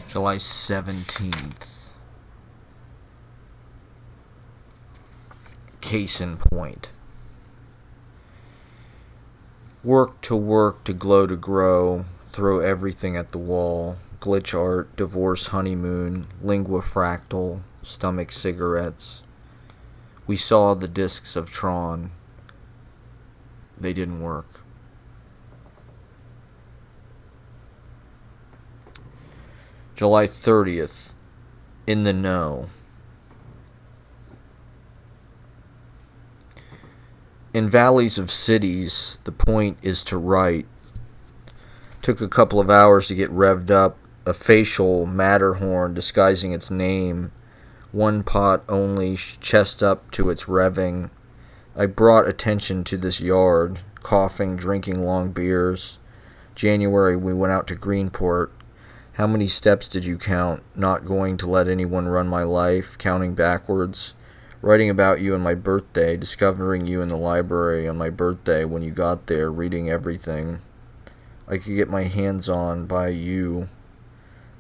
July 17th. Case in point. Work to work, to glow to grow, throw everything at the wall. Glitch art, divorce honeymoon, lingua fractal, stomach cigarettes. We saw the discs of Tron. They didn't work. July 30th. In the know. In valleys of cities, the point is to write. Took a couple of hours to get revved up, a facial Matterhorn disguising its name, one pot only, chest up to its revving. I brought attention to this yard, coughing, drinking long beers. January we went out to Greenport. How many steps did you count? Not going to let anyone run my life, counting backwards. Writing about you on my birthday, discovering you in the library on my birthday when you got there, reading everything I could get my hands on by you.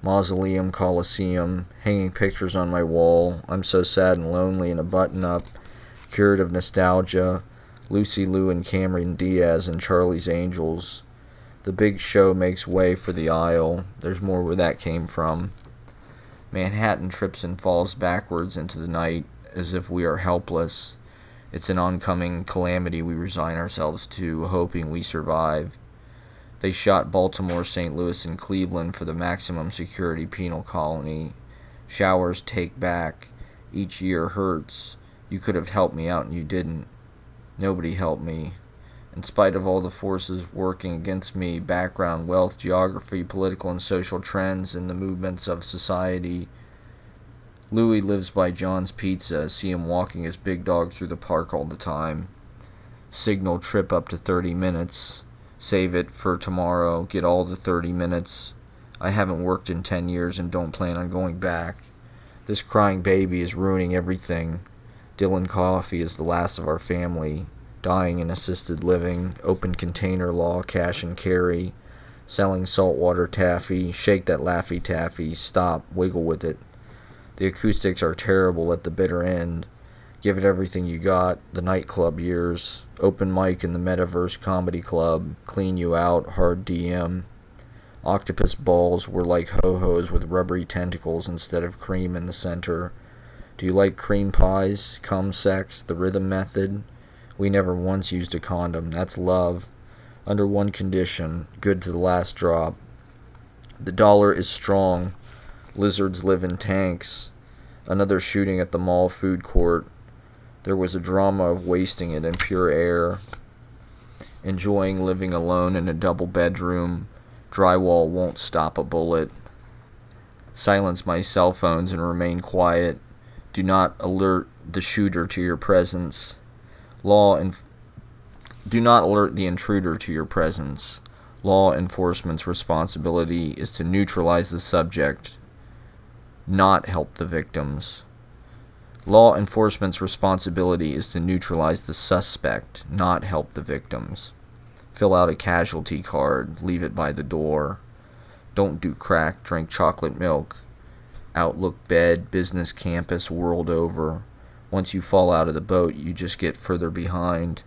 Mausoleum, Coliseum, hanging pictures on my wall. I'm so sad and lonely in a button-up, cured of nostalgia. Lucy Liu and Cameron Diaz and Charlie's Angels. The big show makes way for the aisle. There's more where that came from. Manhattan trips and falls backwards into the night as if we are helpless. It's an oncoming calamity we resign ourselves to, hoping we survive. They shot Baltimore, St. Louis, and Cleveland for the maximum security penal colony. Showers take back. Each year hurts. You could have helped me out and you didn't. Nobody helped me. In spite of all the forces working against me, background, wealth, geography, political and social trends, and the movements of society. Louis lives by John's Pizza. See him walking his big dog through the park all the time. Signal trip up to 30 minutes. Save it for tomorrow. Get all the 30 minutes. I haven't worked in 10 years and don't plan on going back. This crying baby is ruining everything. Dylan Coffey is the last of our family. Dying in assisted living. Open container law. Cash and carry. Selling saltwater taffy. Shake that Laffy Taffy. Stop. Wiggle with it. The acoustics are terrible at the bitter end. Give it everything you got. The nightclub years. Open mic in the Metaverse Comedy Club. Clean you out. Hard DM. Octopus balls were like ho-hos with rubbery tentacles instead of cream in the center. Do you like cream pies? Cum sex? The rhythm method? We never once used a condom. That's love. Under one condition. Good to the last drop. The dollar is strong. Lizards live in tanks. Another shooting at the mall food court. There was a drama of wasting it in pure air. Enjoying living alone in a double bedroom. Drywall won't stop a bullet. Silence my cell phones and remain quiet. Do not alert the shooter to your presence. Do not alert the intruder to your presence. Law enforcement's responsibility is to neutralize the subject, not help the victims. Law enforcement's responsibility is to neutralize the suspect, not help the victims. Fill out a casualty card, leave it by the door. Don't do crack, drink chocolate milk. Outlook bed, business campus, world over. Once you fall out of the boat, you just get further behind.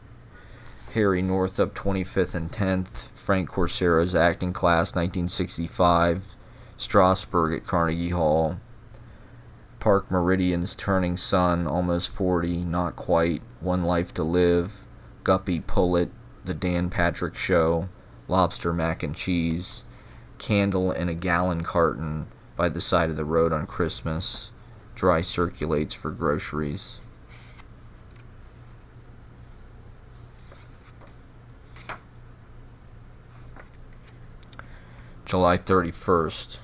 Harry Northup, 25th and 10th. Frank Corsero's acting class, 1965. Strasbourg at Carnegie Hall. Park Meridian's turning sun, almost 40, not quite, one life to live. Guppy Pullet, The Dan Patrick Show, Lobster Mac and Cheese, Candle in a Gallon Carton by the side of the road on Christmas, Dry Circulates for groceries. July 31st.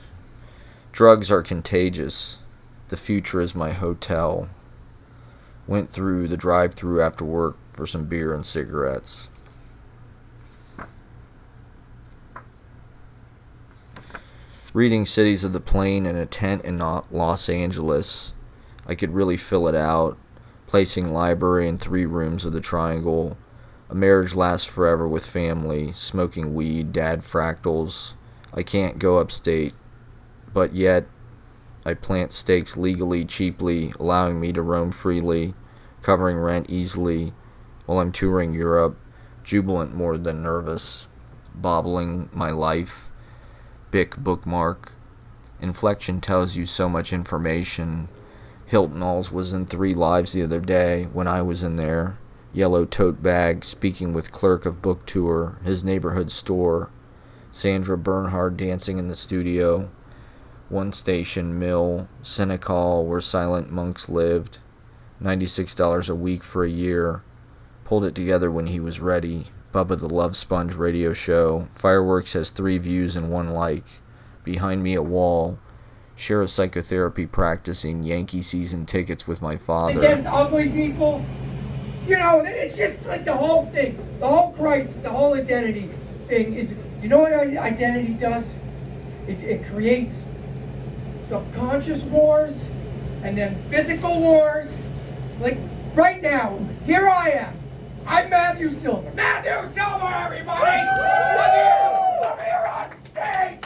Drugs are contagious. The future is my hotel. Went through the drive-thru after work for some beer and cigarettes. Reading Cities of the Plain in a tent in Los Angeles. I could really fill it out, placing library in 3 rooms of the triangle. A marriage lasts forever with family, smoking weed, dad fractals. I can't go upstate, but yet I plant stakes legally, cheaply, allowing me to roam freely, covering rent easily, while I'm touring Europe, jubilant more than nervous, bobbling my life. Bic bookmark. Inflection tells you so much information. Hilton Alls was in 3 Lives the other day when I was in there. Yellow tote bag, speaking with clerk of book tour, his neighborhood store. Sandra Bernhard dancing in the studio. One Station Mill, Senecal, where silent monks lived. $96 a week for a year. Pulled it together when he was ready. Bubba the Love Sponge radio show. Fireworks has 3 views and 1 like. Behind me a wall. Share a psychotherapy practicing. Yankee season tickets with my father. Against ugly people. You know, it's just like the whole thing. The whole crisis, the whole identity thing is, you know what identity does? It creates subconscious wars and then physical wars. Like right now, here I am. I'm Matthew Silver. Matthew Silver, everybody! I'm here on stage!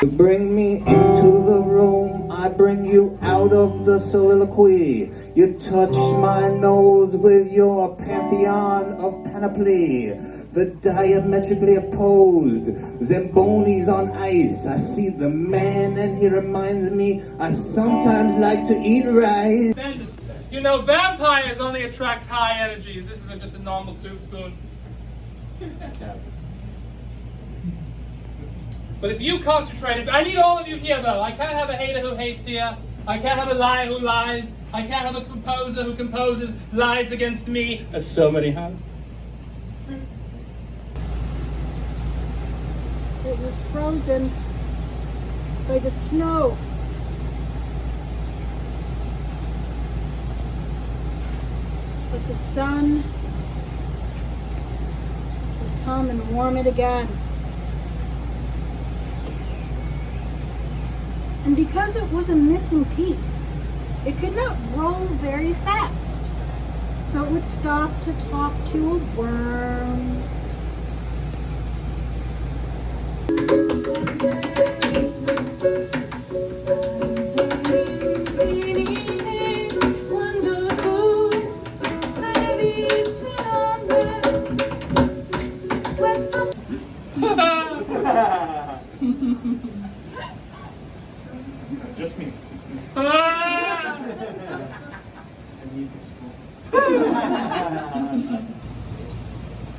You bring me into the room, I bring you out of the soliloquy. You touch my nose with your pantheon of panoply. The diametrically opposed Zambonis on ice. I see the man and he reminds me I sometimes like to eat rice. You know, vampires only attract high energies. This isn't just a normal soup spoon. But if you concentrate, I need all of you here though. I can't have a hater who hates here. I can't have a liar who lies. I can't have a composer who composes lies against me, as so many have. It was frozen by the snow. But the sun would come and warm it again. And because it was a missing piece, it could not roll very fast. So it would stop to talk to a worm. Just me. I need this one.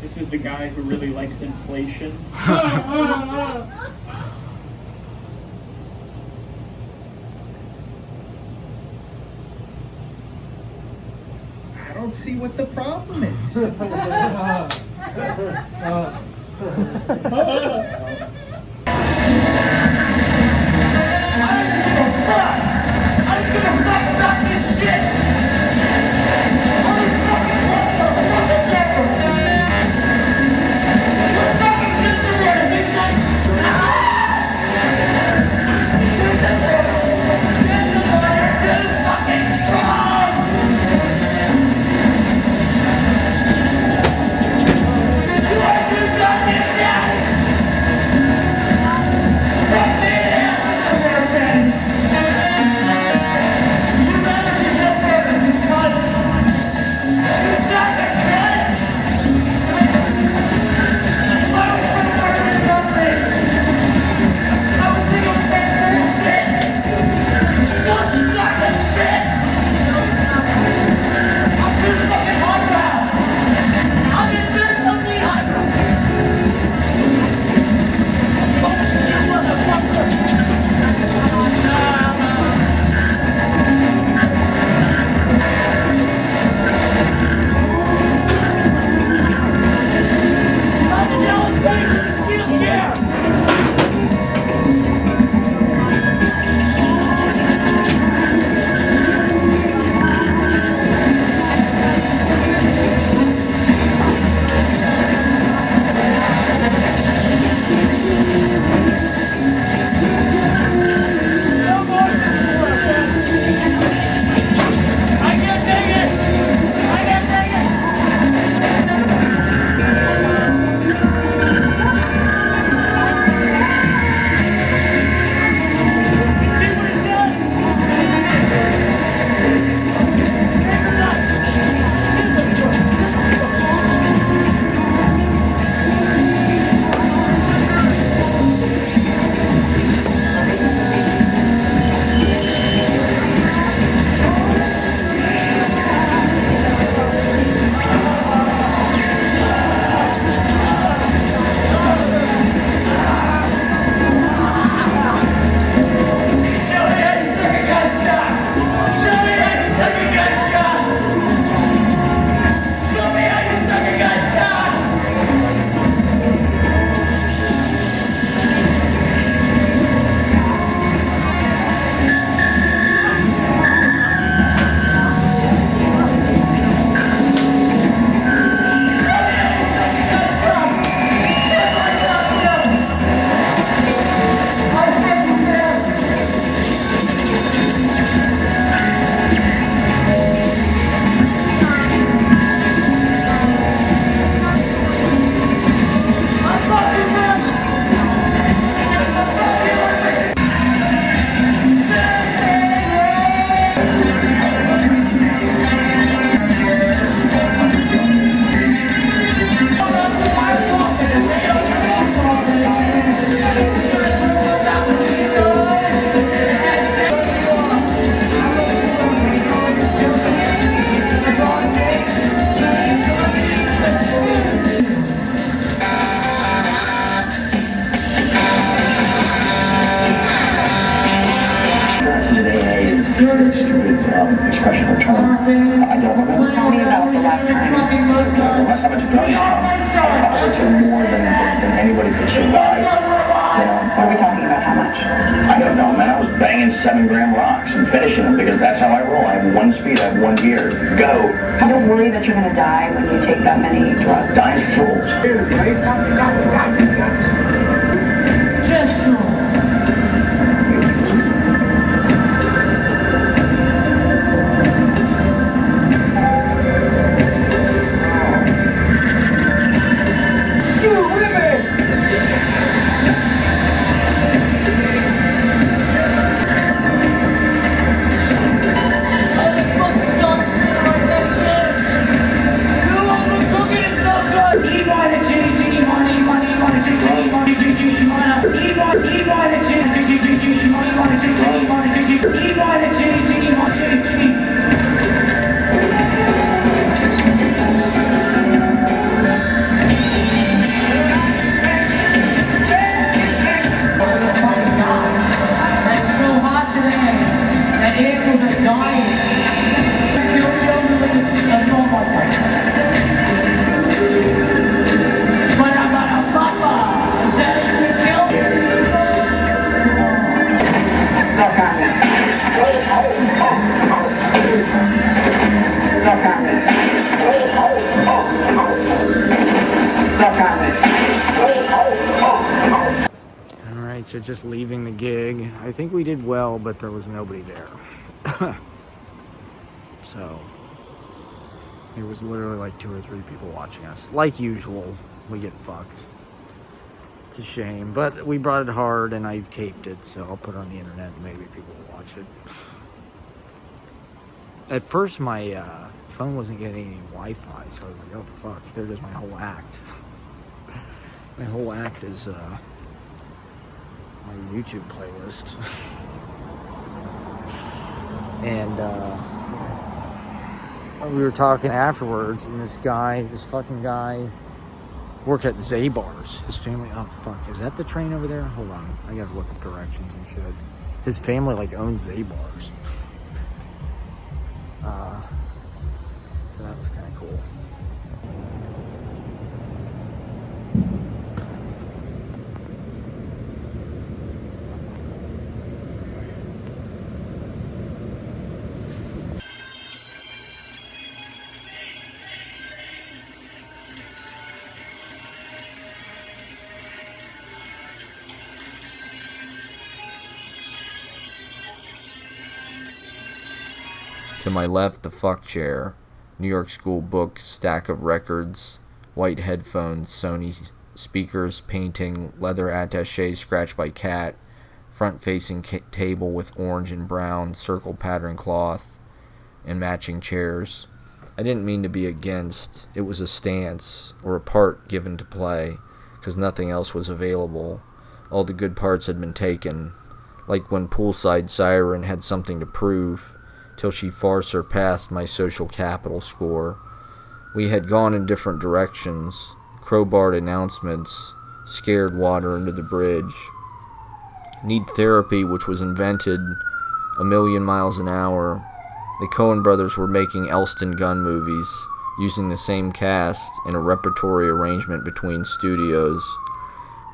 This is the guy who really likes inflation. I don't see what the problem is. I don't remember. Tell me about the last time. The last time I took drugs, I took more than anybody could survive. You know? What are we talking about? How much? I don't know, man. I was banging 7-gram rocks and finishing them because that's how I roll. I have one speed, I have one gear. Go. You don't worry that you're going to die when you take that many drugs? Dying fools. Just so. Alright, so just leaving the gig. I think we did well, but there was nobody there. So, there was literally like 2 or 3 people watching us. Like usual, we get fucked. It's a shame, but we brought it hard and I taped it, so I'll put it on the internet and maybe people will watch it. At first, my phone wasn't getting any Wi-Fi, so I was like, oh fuck, there goes my whole act. My whole act is my YouTube playlist. And we were talking afterwards, and this fucking guy worked at Zabar's. His family, oh fuck, is that the train over there? Hold on, I gotta look at directions and shit. His family like owns Zabar's. So that was kind of cool. To my left, the fuck chair, New York school books, stack of records, white headphones, Sony speakers, painting, leather attaché scratched by cat, front-facing table with orange and brown circle pattern cloth, and matching chairs. I didn't mean to be against. It was a stance, or a part given to play, because nothing else was available. All the good parts had been taken, like when Poolside Siren had something to prove, till she far surpassed my social capital score. We had gone in different directions, crowbarred announcements, scared water under the bridge. Need therapy, which was invented a million miles an hour. The Coen brothers were making Elston Gun movies, using the same cast in a repertory arrangement between studios.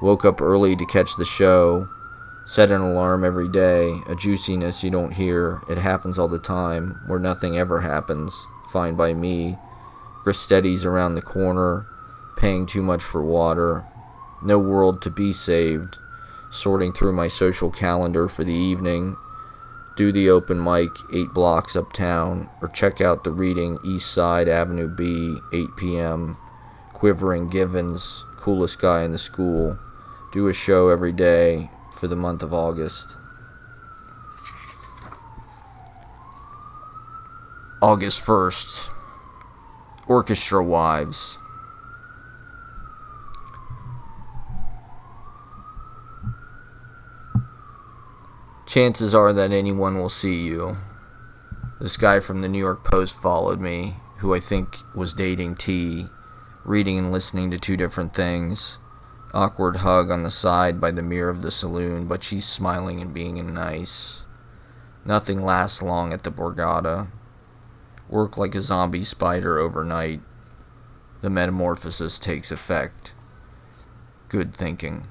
Woke up early to catch the show. Set an alarm every day, a juiciness you don't hear. It happens all the time, where nothing ever happens. Fine by me. Gristetti's around the corner, paying too much for water. No world to be saved. Sorting through my social calendar for the evening. Do the open mic 8 blocks uptown, or check out the reading East Side Avenue B, 8 p.m. Quivering Givens, coolest guy in the school. Do a show every day for the month of August. August 1st. Orchestra Wives. Chances are that anyone will see you. This guy from the New York Post followed me, who I think was dating T, reading and listening to 2 different things. Awkward hug on the side by the mirror of the saloon, but she's smiling and being nice. Nothing lasts long at the Borgata. work like a zombie spider overnight. The metamorphosis takes effect. Good thinking.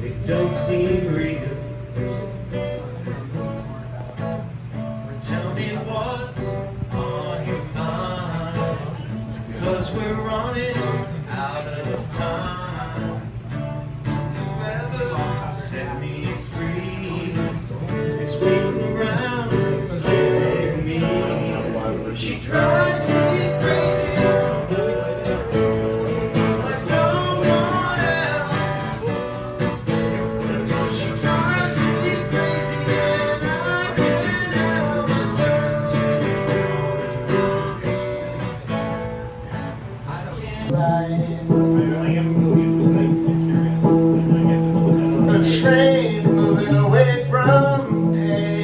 It don't seem real. Tell me what's on your mind, 'cause we're running out of time. Whoever set me free is waiting around to get me. She drives me crazy. A train moving away from pain.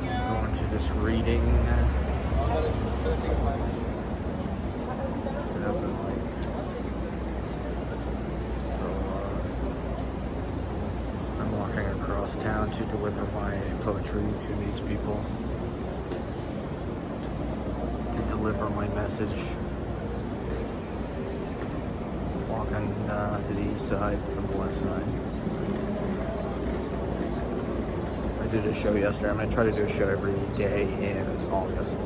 Going to this reading. It's an open mic. So, I'm walking across town to deliver my poetry to these people. To deliver my message. Walking to the east side from the west side. I did a show yesterday. I'm going to try to do a show every day in August.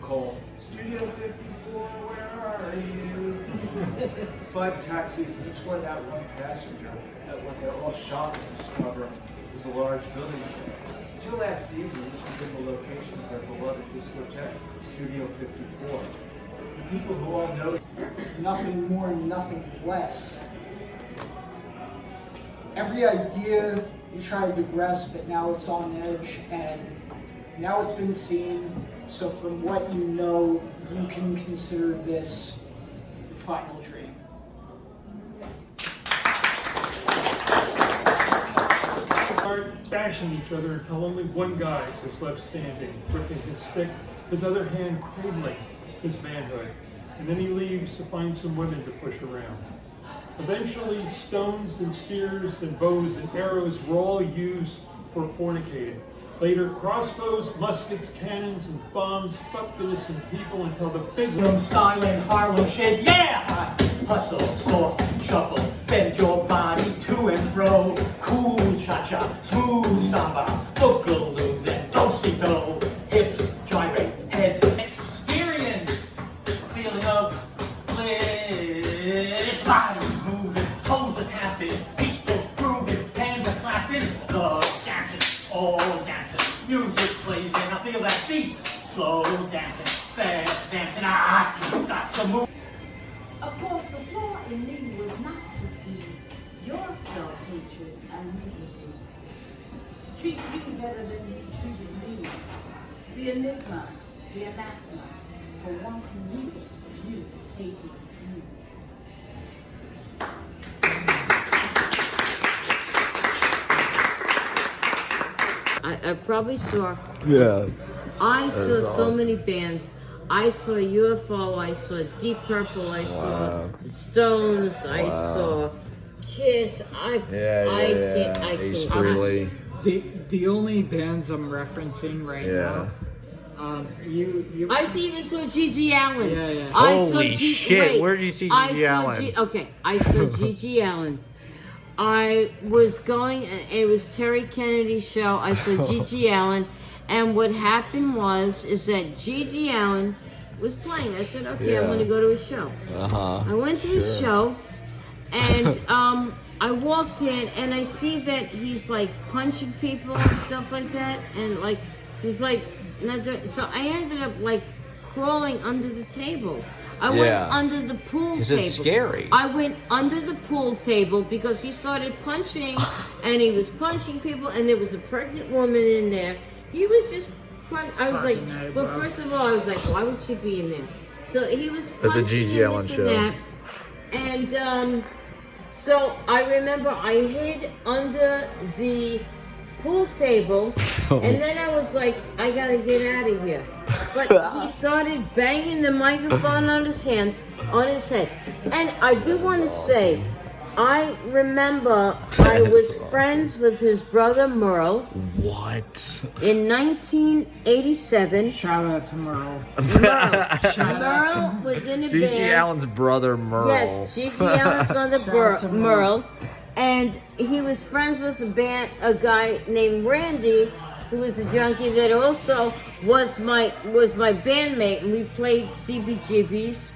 Call Studio 54, where are you? 5 taxis, each one had one passenger. At what they're all shocked to discover is a large building. Until last evening, this had been the location of their beloved discotheque, Studio 54. The people who all know nothing more, nothing less. Every idea you tried to grasp it, now it's on edge, and now it's been seen. So from what you know, you can consider this the final dream. Bashing each other until only one guy is left standing, gripping his stick, his other hand cradling his manhood. And then he leaves to find some women to push around. Eventually, stones and spears and bows and arrows were all used for fornicating. Later, crossbows, muskets, cannons, and bombs fucked innocent people until the big Harlem style and Harlem shake, yeah! Hustle, soft, shuffle, bend your body to and fro. Cool cha-cha, smooth samba, boogaloo and dosito. Hips gyrate, head experience, a feeling of bliss. Bodies moving, miserably. To treat you better than you treated me. The enigma, the anathema, for wanting you hated me. I probably saw. Yeah. I saw is so awesome. many bands. I saw UFO. I saw Deep Purple. I saw Stones. I saw Kiss. I can't. really. The only bands I'm referencing right now. I even saw Gigi Allen. Yeah. I saw Holy shit! Wait, Where did you see I Gigi saw Allen? Okay, I saw Gigi Allen. I was going. It was Terry Kennedy's show. I saw Gigi Allen, and what happened is that Gigi Allen was playing. I said, okay, I'm going to go to a show. I went to his show, and I walked in, and I see that he's like punching people and stuff like that, and like he's like not doing. So I ended up like crawling under the table. I went under the pool table. It's scary. I went under the pool table because he started punching, and he was punching people, and there was a pregnant woman in there. He was just I was like, well, first of all, I was like, why would she be in there? So he was punching At the Gigi Allen show. And so I remember I hid under the pool table, and then I was like, I gotta get out of here. But he started banging the microphone on his head. And I do want to say, I remember I was friends with his brother Merle. What? In 1987. Shout out to Merle. Merle was in a band. Gigi Allen's brother Merle. Yes, Gigi Allen's brother Merle. And he was friends with a guy named Randy, who was a junkie that also was my bandmate, and we played CBGBs.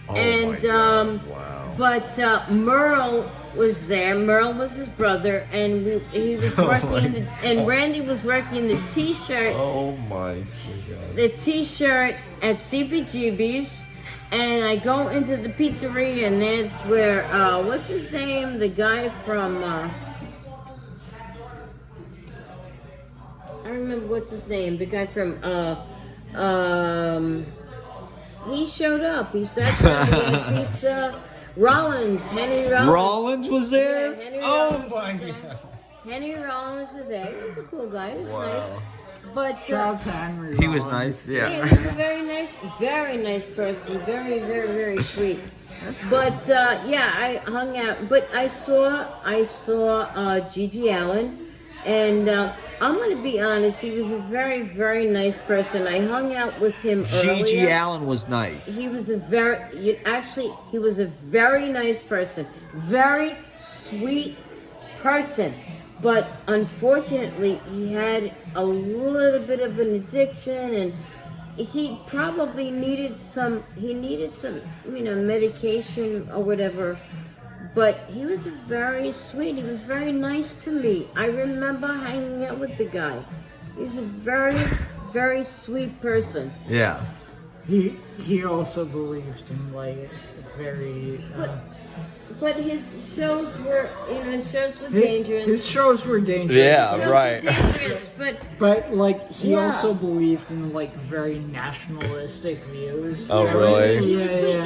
My God. Wow. But Merle was there. Merle was his brother, and he was working and Randy was working the T-shirt. Oh my God. The T-shirt at CBGB's. And I go into the pizzeria, and that's where, what's his name? The guy from, I don't remember what's his name. The guy from, he showed up. He sat down, he ate pizza. Henry Rollins. Rollins was there? Yeah, Henry Rollins my God. Henry Rollins was there. He was a cool guy. He was nice. But he was nice, yeah, he was a very nice person, very, very, very sweet. But I hung out. But I saw Gigi Allen, and I'm going to be honest. He was a very, very nice person. I hung out with him earlier. Gigi Allen was nice. He was a very nice person, very sweet person. But unfortunately, he had a little bit of an addiction, and he probably needed some, medication or whatever. But he was very sweet. He was very nice to me. I remember hanging out with the guy. He's a very, very sweet person. Yeah. He also believed in like very. But his shows were, dangerous. His shows were dangerous. Yeah, right. Dangerous, but like he also believed in like very nationalistic views. Oh, really?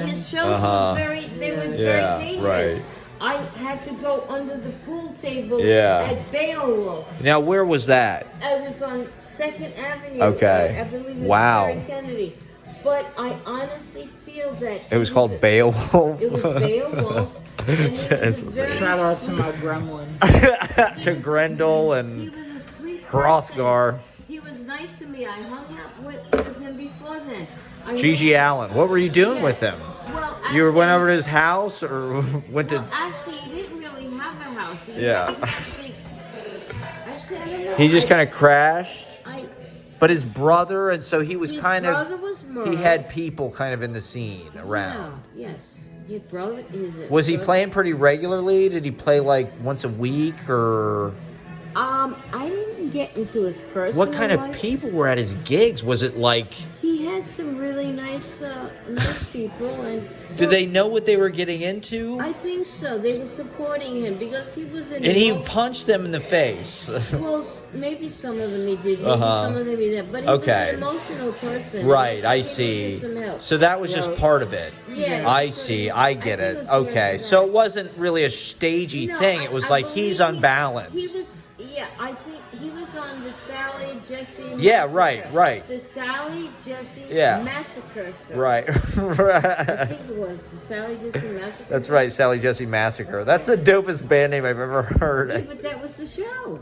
His shows were very dangerous. Right. I had to go under the pool table Yeah. at Beowulf. Now, where was that? I was on 2nd Avenue. Okay. I believe it was Wow. Terry Kennedy. But I honestly feel that It was called Beowulf. It was Beowulf. And he was a very Shout out to my gremlins. To Grendel and he was a sweet Hrothgar. person. He was nice to me. I hung out with him before then. Gigi Allen. What were you doing with him? Well, You went over to his house or went to... Actually, he didn't really have a house. Yeah. Actually, I don't know. He just kind of crashed? I But his brother, and so he was His kind brother of... was He Merle. had people kind of in the scene around. Yeah, yes. His brother is it. Was he playing pretty regularly? Did he play like once a week or... I didn't didn't get into his personal What kind of life. people were at his gigs? Was it like, He had some really nice people, and did they know what they were getting into? I think so. They were supporting him because he was an And he punched them in the face. Well, maybe some of them he did, maybe Uh-huh. some of them he didn't. But he Okay. was an emotional person. Right, I He see. needed some help. So that was just part of it. Yeah. I see. I get it. Okay. So it wasn't really a stagey No, thing. It was I like believe he's unbalanced. He was, yeah, I think he was on the Sally Jesse Yeah, Massacre. right. The Sally Jesse Yeah. Massacre show. Right. I think it was the Sally Jesse Massacre. That's right, Sally Jesse Massacre. That's the dopest band name I've ever Yeah, heard. but that was the show.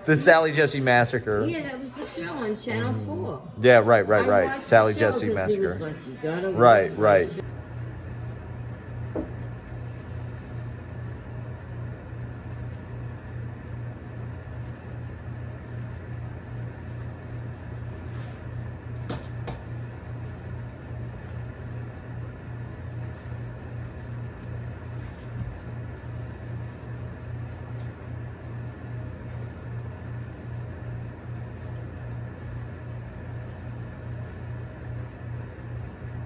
The Sally Jesse Massacre. Yeah, that was the show on Channel 4. Yeah, right. I watched Sally the show Jesse 'cause he Massacre. was like, you gotta watch Right, this right. show.